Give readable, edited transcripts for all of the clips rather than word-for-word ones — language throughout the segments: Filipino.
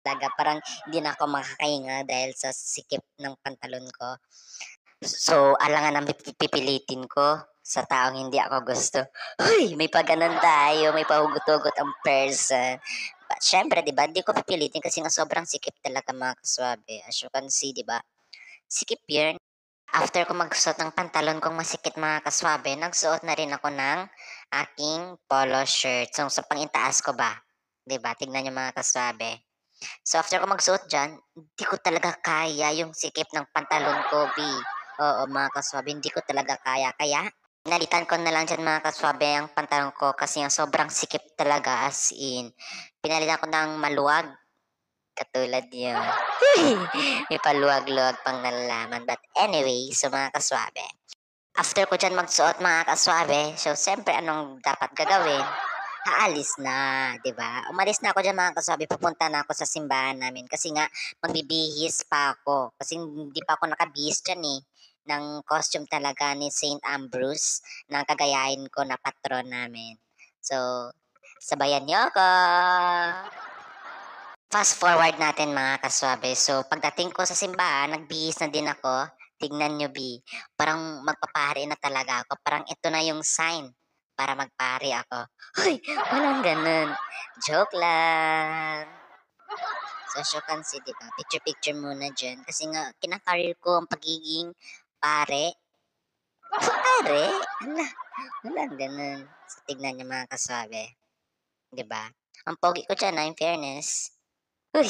talaga parang hindi na ako makakahinga dahil sa sikip ng pantalon ko. So, alangan ang pipilitin ko sa taong hindi ako gusto. Hoy, may pagganon tayo, may pahugot-hugot ang person. But syempre, di ba, hindi ko pipilitin kasi nga sobrang sikip talaga mga kaswabe. As you can see, di ba? Sikip yun. After ko magsuot ng pantalon kong masikip mga kaswabe, nagsuot na rin ako ng aking polo shirt. So, sa pangitaas ko ba? Di ba? Tignan nyo mga kaswabe. So after ko magsuot diyan, hindi ko talaga kaya yung sikip ng pantalon ko, B. Oo, mga kaswabe, hindi ko talaga kaya. Kaya, pinalitan ko na lang dyan mga kaswabe ang pantalon ko kasi yung sobrang sikip talaga as in. Pinalitan ko ng maluwag, katulad yun. May paluwag-luwag pang nalalaman. But anyway, so mga kaswabe. After ko dyan magsuot mga kaswabe, so siyempre anong dapat gagawin? Aalis na, 'di ba? Umalis na ako diyan mga kasabi, pupunta na ako sa simbahan namin kasi nga magbibihis pa ako. Kasi hindi pa ako nakabihis diyan eh ng costume talaga ni Saint Ambrose na kagayahin ko na patron namin. So, sabayan niyo ako. Fast forward natin mga kaswabe. So, pagdating ko sa simbahan, nagbihis na din ako. Tignan nyo, B. Parang magpapari na talaga ako. Parang ito na yung sign para magpari ako. Hoy, walang ganun. Joke lang. So, as you can see, diba? Picture-picture muna dyan. Kasi nga, kinakarir ko ang pagiging pare. Pare? Ala, walang ganun. So, tignan nyo mga kaswabe. Diba? Ang pogi ko dyan, in fairness. Uy!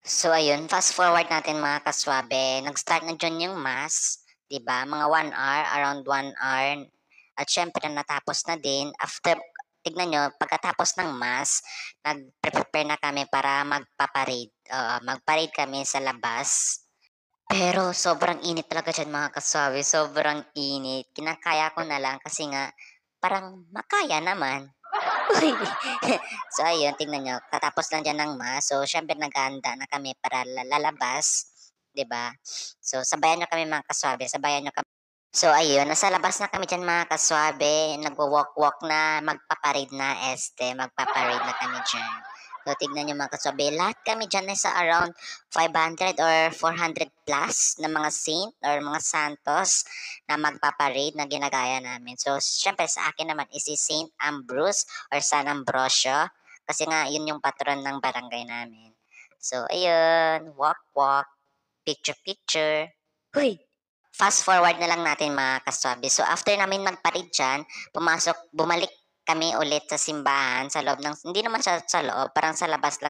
So ayun, fast forward natin mga kaswabe. Nag-start na dyan yung mass, 'di ba? Mga 1 hour, around 1 hour. At syempre natapos na din. After, tignan nyo, pagkatapos ng mass, nag-prepare na kami para magpa-parade. Mag-parade kami sa labas. Pero sobrang init talaga dyan mga kaswabe. Sobrang init. Kinakaya ko na lang kasi nga parang makaya naman. Uy. So ayun, tingnan nyo, katapos lang dyan ng mass. So syempre naghahanda na kami para lalabas, 'di ba? So sabayan nyo kami mga kaswabe, sabayan nyo kami. So ayun, nasa labas na kami dyan mga kaswabe, nagwo-walk-walk na, magpaparade na kami dyan. So tignan nyo mga kaswabe, lahat kami dyan ay sa around 500 or 400 plus na mga saint or mga santos na magpaparade na ginagaya namin. So syempre sa akin naman is si Saint Ambrose or San Ambrosio kasi nga yun yung patron ng barangay namin. So ayun, walk-walk, picture-picture. Huy! Fast forward na lang natin mga kaswabe. So after namin magparid dyan, bumalik kami ulit sa simbahan sa loob ng, hindi naman sa loob, parang sa labas lang